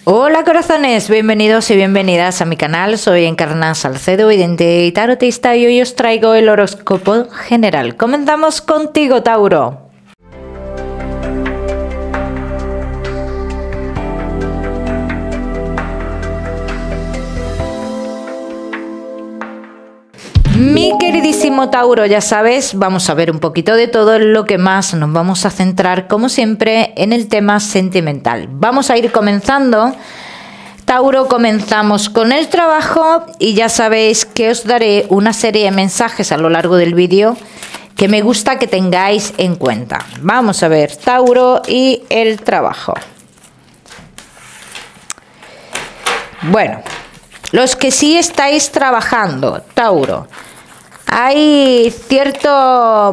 Hola corazones, bienvenidos y bienvenidas a mi canal. Soy Encarna Salcedo, vidente y tarotista, y hoy os traigo el horóscopo general. Comenzamos contigo, Tauro. Mi queridísimo Tauro, ya sabes, vamos a ver un poquito de todo. Lo que más nos vamos a centrar, como siempre, en el tema sentimental. Vamos a ir comenzando. Tauro, comenzamos con el trabajo y ya sabéis que os daré una serie de mensajes a lo largo del vídeo que me gusta que tengáis en cuenta. Vamos a ver, Tauro y el trabajo. Bueno, los que sí estáis trabajando, Tauro, hay cierto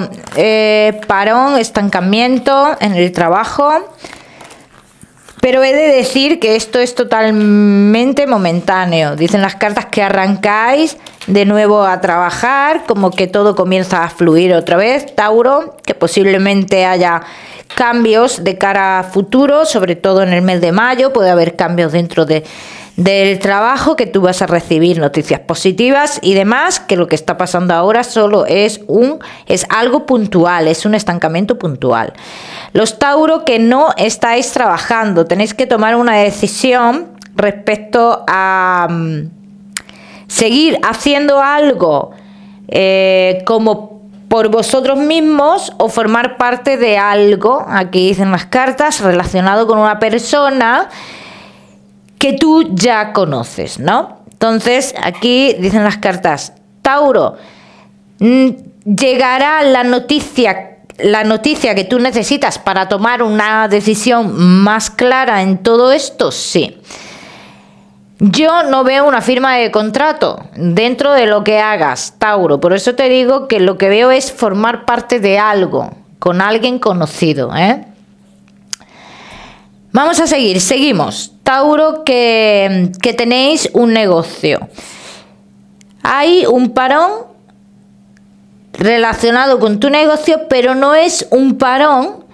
parón, estancamiento en el trabajo, pero he de decir que esto es totalmente momentáneo. Dicen las cartas que arrancáis de nuevo a trabajar, como que todo comienza a fluir otra vez, Tauro, que posiblemente haya cambios de cara a futuro, sobre todo en el mes de mayo. Puede haber cambios dentro del trabajo, que tú vas a recibir noticias positivas y demás, que lo que está pasando ahora solo es algo puntual, es un estancamiento puntual. Los Tauro que no estáis trabajando, tenéis que tomar una decisión respecto a seguir haciendo algo como por vosotros mismos, o formar parte de algo, aquí dicen las cartas, relacionado con una persona que tú ya conoces, ¿no? Entonces, aquí dicen las cartas, Tauro, llegará la noticia que tú necesitas para tomar una decisión más clara en todo esto, sí. Yo no veo una firma de contrato dentro de lo que hagas, Tauro, por eso te digo que lo que veo es formar parte de algo, con alguien conocido, ¿eh? Vamos a seguir, seguimos. Tauro, que tenéis un negocio. Hay un parón relacionado con tu negocio, pero no es un parón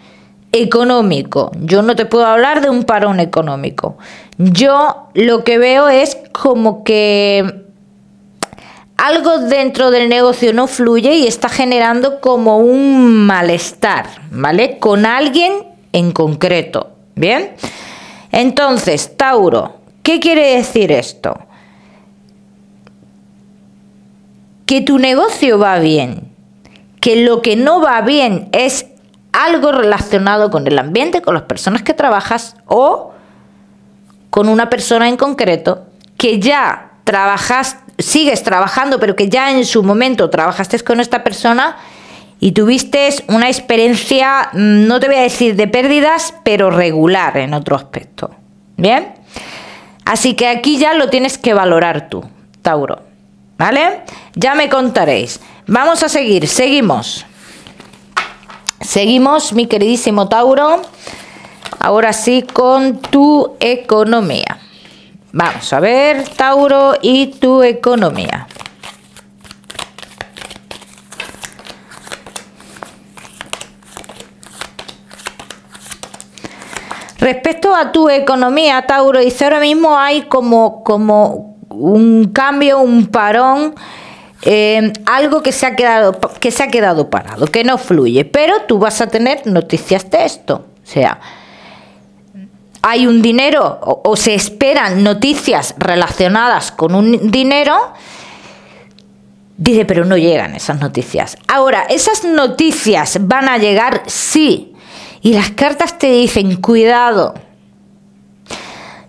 económico. Yo no te puedo hablar de un parón económico. Yo lo que veo es como que algo dentro del negocio no fluye y está generando como un malestar, ¿vale? Con alguien en concreto. Bien, entonces, Tauro, ¿qué quiere decir esto? Que tu negocio va bien, que lo que no va bien es algo relacionado con el ambiente, con las personas que trabajas, o con una persona en concreto que ya sigues trabajando, pero que ya en su momento trabajaste con esta persona y tuviste una experiencia, no te voy a decir de pérdidas, pero regular en otro aspecto. ¿Bien? Así que aquí ya lo tienes que valorar tú, Tauro. ¿Vale? Ya me contaréis. Vamos a seguir, seguimos. Seguimos, mi queridísimo Tauro. Ahora sí, con tu economía. Vamos a ver, Tauro, y tu economía. Respecto a tu economía, Tauro, dice ahora mismo hay como un cambio, un parón, algo que se ha quedado parado, que no fluye, pero tú vas a tener noticias de esto. O sea, hay un dinero o se esperan noticias relacionadas con un dinero. Dice, pero no llegan esas noticias. Ahora, esas noticias van a llegar, sí. Y las cartas te dicen, cuidado. O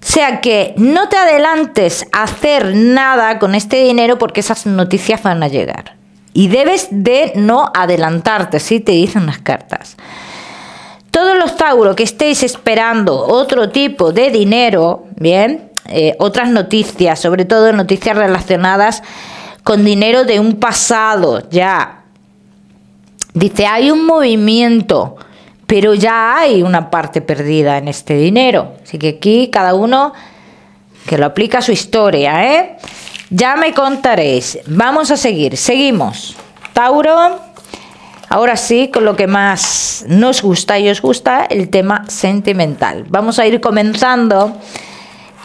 sea que no te adelantes a hacer nada con este dinero, porque esas noticias van a llegar. Y debes de no adelantarte, ¿sí? Te dicen las cartas. Todos los Tauro que estéis esperando otro tipo de dinero, bien, otras noticias, sobre todo noticias relacionadas con dinero de un pasado, ya. Dice, hay un movimiento, pero ya hay una parte perdida en este dinero. Así que aquí cada uno que lo aplica a su historia, ¿eh? Ya me contaréis. Vamos a seguir. Seguimos. Tauro, ahora sí, con lo que más nos gusta y os gusta, el tema sentimental. Vamos a ir comenzando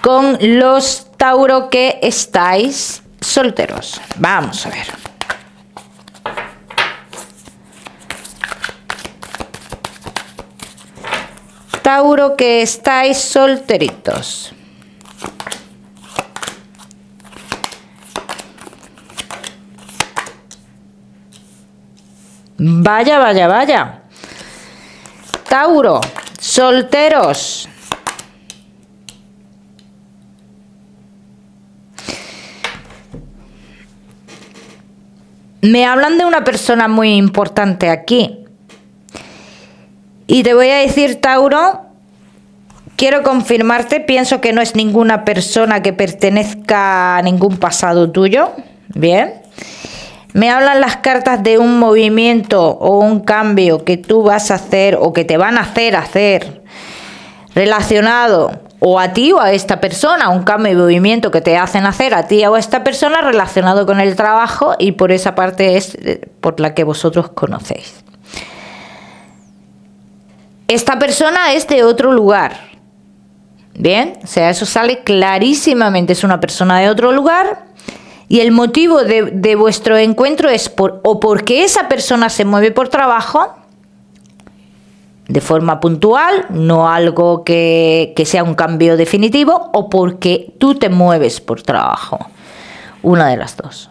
con los Tauro que estáis solteros. Vamos a ver. Tauro que estáis solteritos. Vaya, vaya, vaya. Tauro, solteros. Me hablan de una persona muy importante aquí. Y te voy a decir, Tauro, quiero confirmarte, pienso que no es ninguna persona que pertenezca a ningún pasado tuyo. Bien. Me hablan las cartas de un movimiento o un cambio que tú vas a hacer o que te van a hacer relacionado o a ti o a esta persona, un cambio y movimiento que te hacen hacer a ti o a esta persona relacionado con el trabajo, y por esa parte es por la que vosotros conocéis. Esta persona es de otro lugar. Bien, o sea, eso sale clarísimamente, es una persona de otro lugar. Y el motivo de vuestro encuentro es porque esa persona se mueve por trabajo, de forma puntual, no algo que sea un cambio definitivo, o porque tú te mueves por trabajo. Una de las dos.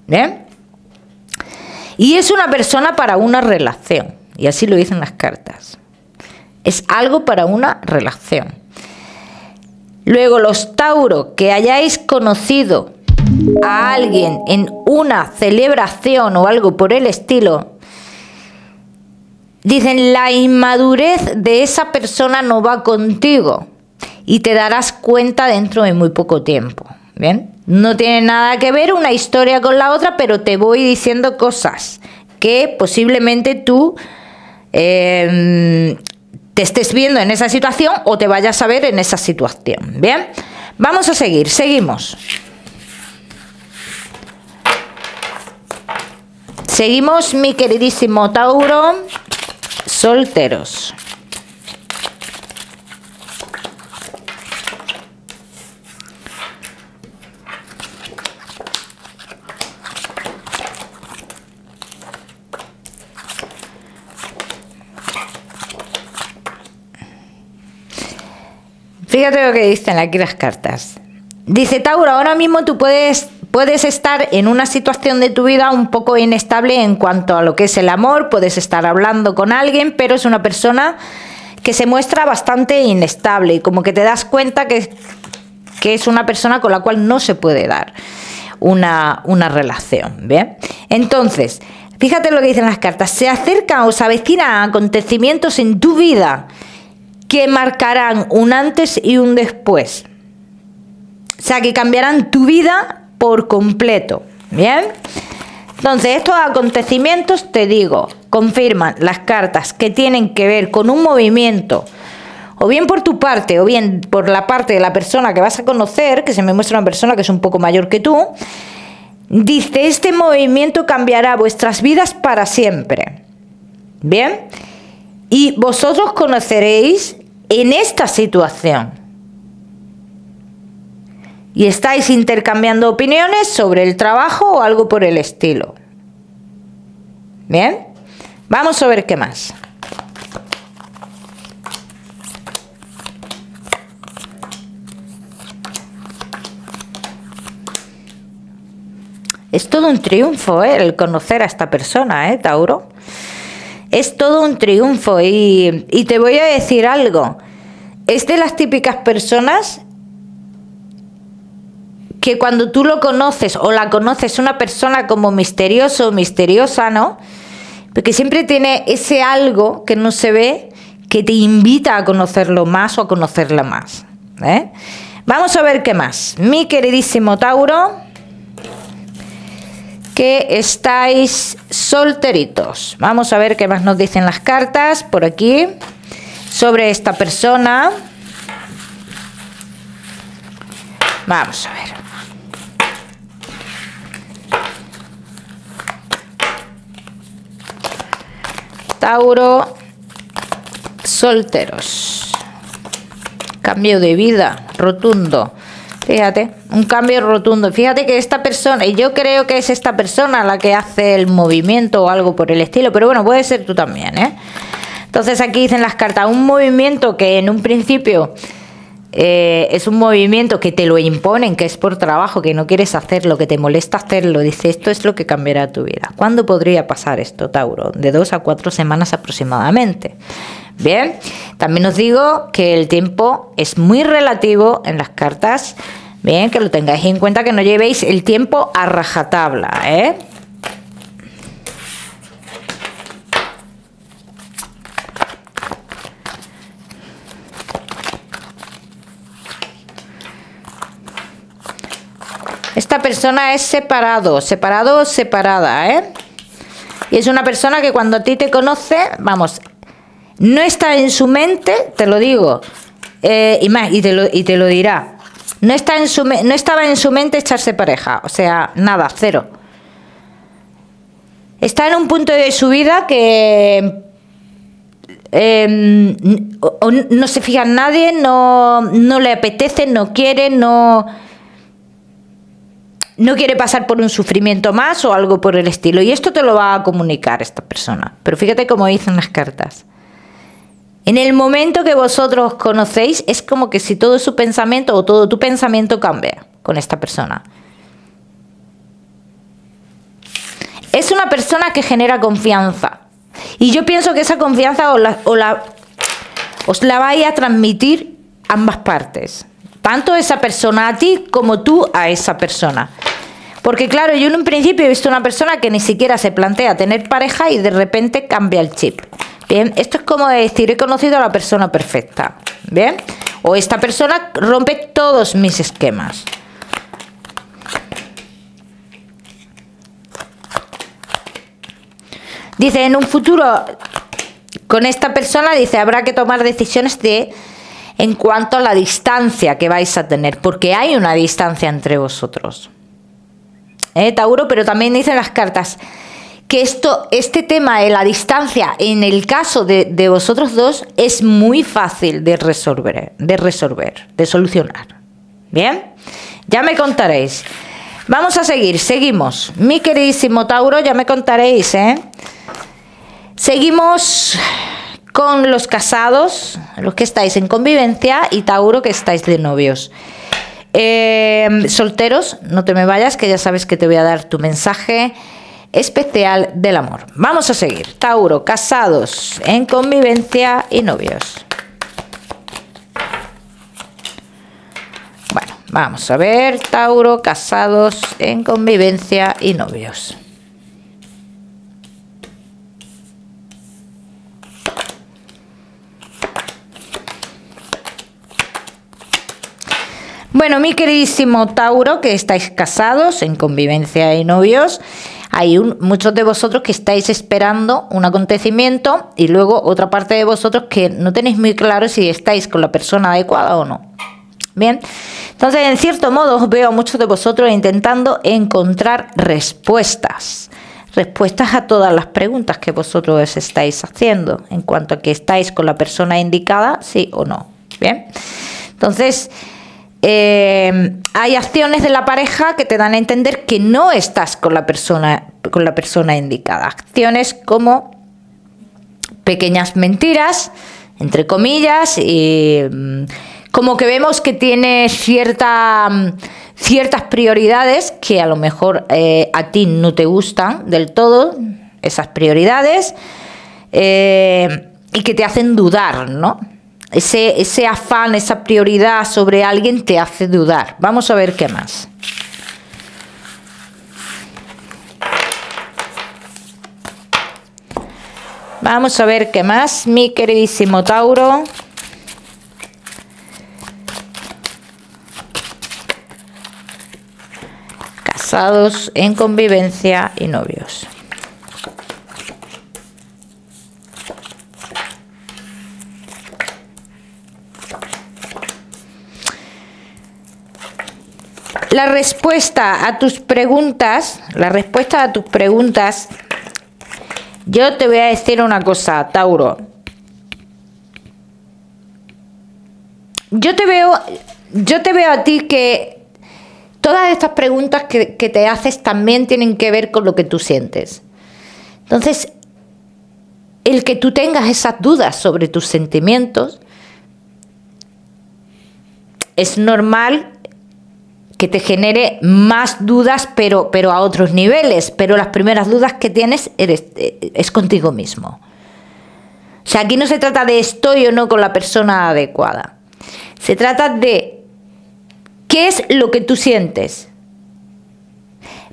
¿Bien? Y es una persona para una relación. Y así lo dicen las cartas. Es algo para una relación. Luego, los Tauro que hayáis conocido a alguien en una celebración o algo por el estilo, dicen, la inmadurez de esa persona no va contigo y te darás cuenta dentro de muy poco tiempo. Bien, no tiene nada que ver una historia con la otra, pero te voy diciendo cosas que posiblemente tú te estés viendo en esa situación o te vayas a ver en esa situación. Bien, vamos a seguir, seguimos. Seguimos, mi queridísimo Tauro, solteros. Fíjate lo que dicen aquí las cartas. Dice, Tauro, ahora mismo tú puedes estar en una situación de tu vida un poco inestable en cuanto a lo que es el amor, puedes estar hablando con alguien, pero es una persona que se muestra bastante inestable y como que te das cuenta que es una persona con la cual no se puede dar una relación. ¿Bien? Entonces, fíjate lo que dicen las cartas. Se acercan o se avecinan acontecimientos en tu vida que marcarán un antes y un después. O sea, que cambiarán tu vida por completo. Bien. Entonces, estos acontecimientos, te digo, confirman las cartas que tienen que ver con un movimiento, o bien por tu parte, o bien por la parte de la persona que vas a conocer, que se me muestra una persona que es un poco mayor que tú. Dice, este movimiento cambiará vuestras vidas para siempre. Bien. Y vosotros conoceréis en esta situación. Y estáis intercambiando opiniones sobre el trabajo o algo por el estilo. Bien, vamos a ver qué más. Es todo un triunfo, el conocer a esta persona, Tauro. Es todo un triunfo y te voy a decir algo. Es de las típicas personas que cuando tú lo conoces o la conoces, una persona como misterioso o misteriosa, ¿no? Porque siempre tiene ese algo que no se ve que te invita a conocerlo más o a conocerla más. Vamos a ver qué más. Mi queridísimo Tauro, que estáis solteritos. Vamos a ver qué más nos dicen las cartas por aquí sobre esta persona. Vamos a ver. Tauro, solteros. Cambio de vida. rotundo. Fíjate, un cambio rotundo. Fíjate que esta persona, y yo creo que es esta persona la que hace el movimiento o algo por el estilo, pero bueno, puede ser tú también, ¿eh? Entonces aquí dicen las cartas, un movimiento que en un principio es un movimiento que te lo imponen, que es por trabajo, que no quieres hacerlo, que te molesta hacerlo. Dice, esto es lo que cambiará tu vida. ¿Cuándo podría pasar esto, Tauro? De 2 a 4 semanas aproximadamente. Bien, también os digo que el tiempo es muy relativo en las cartas. Bien, que lo tengáis en cuenta, que no llevéis el tiempo a rajatabla, ¿eh? Esta persona es separado o separada, ¿eh? Y es una persona que cuando a ti te conoce, vamos, no está en su mente, te lo digo, y te lo dirá. No estaba en su mente echarse pareja, o sea, nada, cero. Está en un punto de su vida que no se fija en nadie, no le apetece, no quiere, no quiere pasar por un sufrimiento más o algo por el estilo. Y esto te lo va a comunicar esta persona. Pero fíjate cómo dicen las cartas. En el momento que vosotros os conocéis, es como que si todo su pensamiento o todo tu pensamiento cambia con esta persona. Es una persona que genera confianza. Y yo pienso que esa confianza os la vais a transmitir ambas partes. Tanto esa persona a ti como tú a esa persona. Porque claro, yo en un principio he visto una persona que ni siquiera se plantea tener pareja y de repente cambia el chip. Bien, esto es como decir, he conocido a la persona perfecta. Bien, o esta persona rompe todos mis esquemas. Dice, en un futuro, con esta persona, dice, habrá que tomar decisiones en cuanto a la distancia que vais a tener, porque hay una distancia entre vosotros. Tauro, pero también dicen las cartas que este tema de la distancia, en el caso de vosotros dos, es muy fácil de resolver, de solucionar. Bien, ya me contaréis. Vamos a seguimos. Mi queridísimo Tauro, ya me contaréis, ¿eh? Seguimos con los casados, los que estáis en convivencia, y Tauro, que estáis de novios. Solteros, no te me vayas, que ya sabes que te voy a dar tu mensaje especial del amor. Vamos a seguir. Tauro, casados, en convivencia y novios. Bueno, vamos a ver. Tauro, casados, en convivencia y novios. Bueno, mi queridísimo Tauro, que estáis casados, en convivencia y novios, hay muchos de vosotros que estáis esperando un acontecimiento y luego otra parte de vosotros que no tenéis muy claro si estáis con la persona adecuada o no. Bien, entonces en cierto modo os veo a muchos de vosotros intentando encontrar respuestas a todas las preguntas que vosotros os estáis haciendo en cuanto a que estáis con la persona indicada, sí o no. Bien, entonces hay acciones de la pareja que te dan a entender que no estás con la persona indicada. Acciones como pequeñas mentiras, entre comillas, y como que vemos que tiene ciertas prioridades que a lo mejor a ti no te gustan del todo, esas prioridades, y que te hacen dudar, ¿no? Ese afán, esa prioridad sobre alguien te hace dudar. Vamos a ver qué más. Vamos a ver qué más, mi queridísimo Tauro. Casados, en convivencia y novios. La respuesta a tus preguntas, yo te voy a decir una cosa, Tauro. Yo te veo yo te veo a ti que todas estas preguntas que te haces también tienen que ver con lo que tú sientes. Entonces, el que tú tengas esas dudas sobre tus sentimientos, es normal que te genere más dudas, pero a otros niveles. Pero las primeras dudas que tienes es contigo mismo. O sea, aquí no se trata de estoy o no con la persona adecuada. Se trata de qué es lo que tú sientes.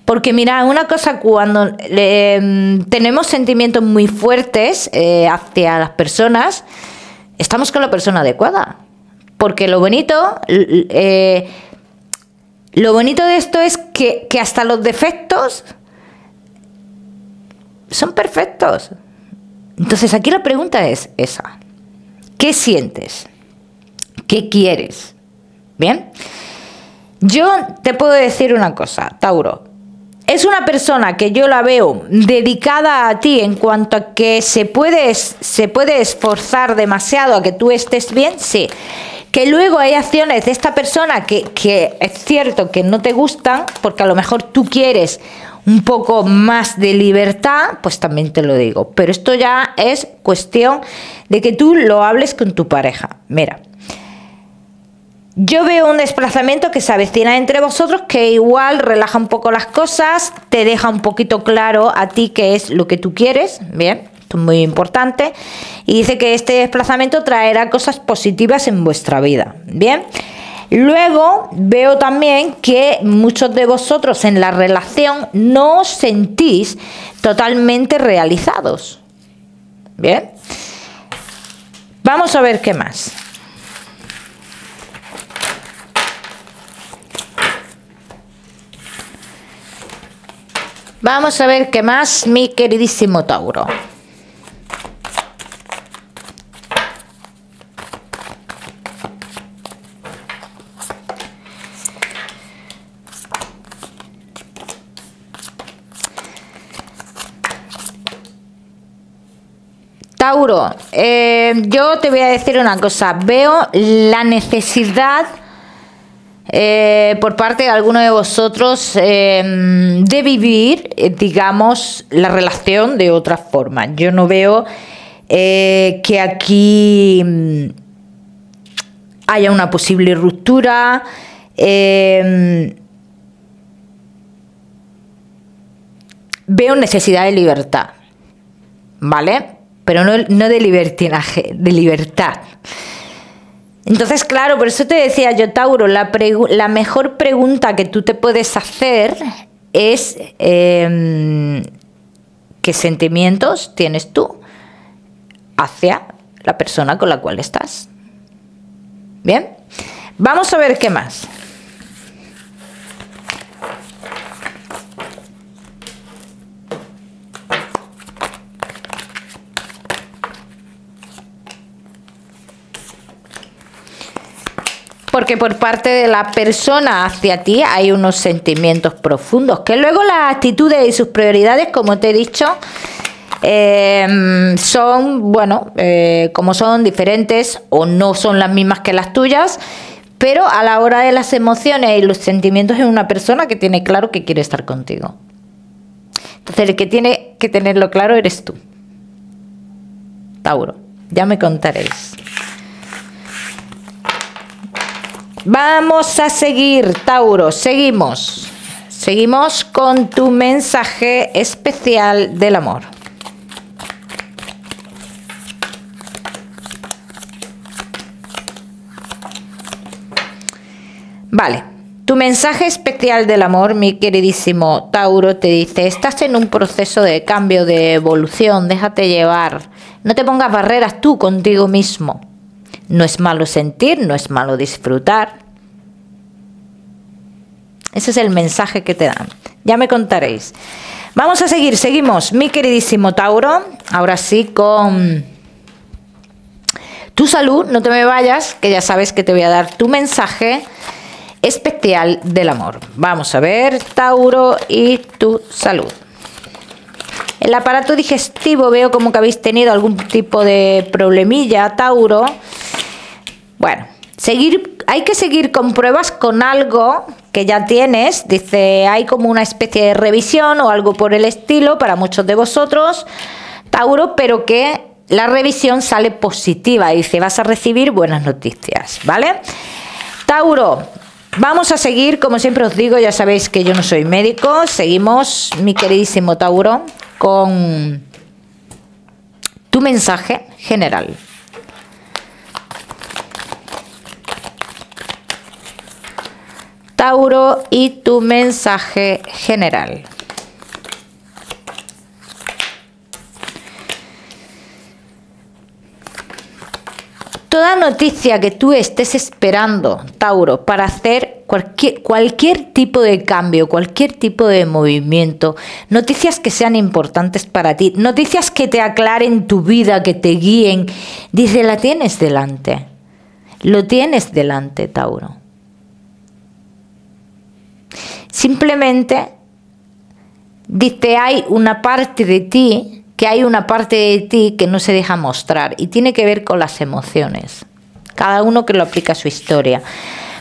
Porque mira, una cosa, cuando tenemos sentimientos muy fuertes hacia las personas, estamos con la persona adecuada. Porque lo bonito de esto es que hasta los defectos son perfectos. Entonces aquí la pregunta es esa. ¿Qué sientes? ¿Qué quieres? ¿Bien? Yo te puedo decir una cosa, Tauro. Es una persona que yo la veo dedicada a ti en cuanto a que se puede esforzar demasiado a que tú estés bien, sí. Que luego hay acciones de esta persona que es cierto que no te gustan, porque a lo mejor tú quieres un poco más de libertad, pues también te lo digo. Pero esto ya es cuestión de que tú lo hables con tu pareja. Mira, yo veo un desplazamiento que se avecina entre vosotros, que igual relaja un poco las cosas, te deja un poquito claro a ti qué es lo que tú quieres, bien, esto es muy importante, y dice que este desplazamiento traerá cosas positivas en vuestra vida, bien. Luego veo también que muchos de vosotros en la relación no os sentís totalmente realizados, bien. Vamos a ver qué más. Vamos a ver qué más, mi queridísimo Tauro. Tauro, yo te voy a decir una cosa. Veo la necesidad por parte de alguno de vosotros de vivir, digamos, la relación de otra forma. Yo no veo que aquí haya una posible ruptura. Veo necesidad de libertad, ¿vale? Pero no de libertinaje, de libertad. Entonces, claro, por eso te decía yo, Tauro, la mejor pregunta que tú te puedes hacer es ¿qué sentimientos tienes tú hacia la persona con la cual estás? Bien, vamos a ver qué más. Porque por parte de la persona hacia ti hay unos sentimientos profundos, que luego las actitudes y sus prioridades, como te he dicho, son, bueno, como son diferentes o no son las mismas que las tuyas, pero a la hora de las emociones y los sentimientos es una persona que tiene claro que quiere estar contigo. Entonces el que tiene que tenerlo claro eres tú, Tauro. Ya me contaréis. Vamos a seguir, Tauro, seguimos. Seguimos con tu mensaje especial del amor. Vale, tu mensaje especial del amor, mi queridísimo Tauro, te dice: estás en un proceso de cambio, de evolución, déjate llevar. No te pongas barreras tú contigo mismo. No es malo sentir, no es malo disfrutar. Ese es el mensaje que te dan. Ya me contaréis. Vamos a seguir, seguimos, mi queridísimo Tauro. Ahora sí con tu salud. No te me vayas, que ya sabes que te voy a dar tu mensaje especial del amor. Vamos a ver, Tauro, y tu salud. El aparato digestivo, veo como que habéis tenido algún tipo de problemilla, Tauro. Bueno, Hay que seguir con pruebas con algo que ya tienes. Dice, hay como una especie de revisión o algo por el estilo para muchos de vosotros, Tauro, pero que la revisión sale positiva. Dice, vas a recibir buenas noticias, ¿vale? Tauro, vamos a seguir, como siempre os digo, ya sabéis que yo no soy médico. Seguimos, mi queridísimo Tauro, con tu mensaje general. Tauro, y tu mensaje general. Toda noticia que tú estés esperando, Tauro, para hacer cualquier tipo de cambio, cualquier tipo de movimiento, noticias que sean importantes para ti, noticias que te aclaren tu vida, que te guíen, dice, la tienes delante. Lo tienes delante, Tauro. Simplemente, dice, hay una parte de ti, que no se deja mostrar y tiene que ver con las emociones. Cada uno que lo aplica a su historia.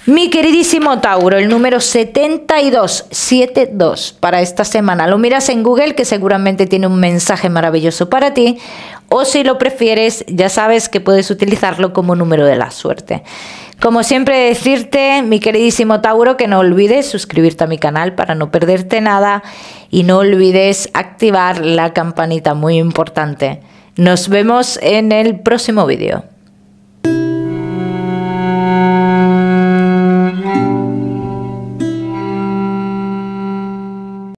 Mi queridísimo Tauro, el número 7272 para esta semana. Lo miras en Google, que seguramente tiene un mensaje maravilloso para ti. O si lo prefieres, ya sabes que puedes utilizarlo como número de la suerte. Como siempre, decirte, mi queridísimo Tauro, que no olvides suscribirte a mi canal para no perderte nada y no olvides activar la campanita, muy importante. Nos vemos en el próximo vídeo.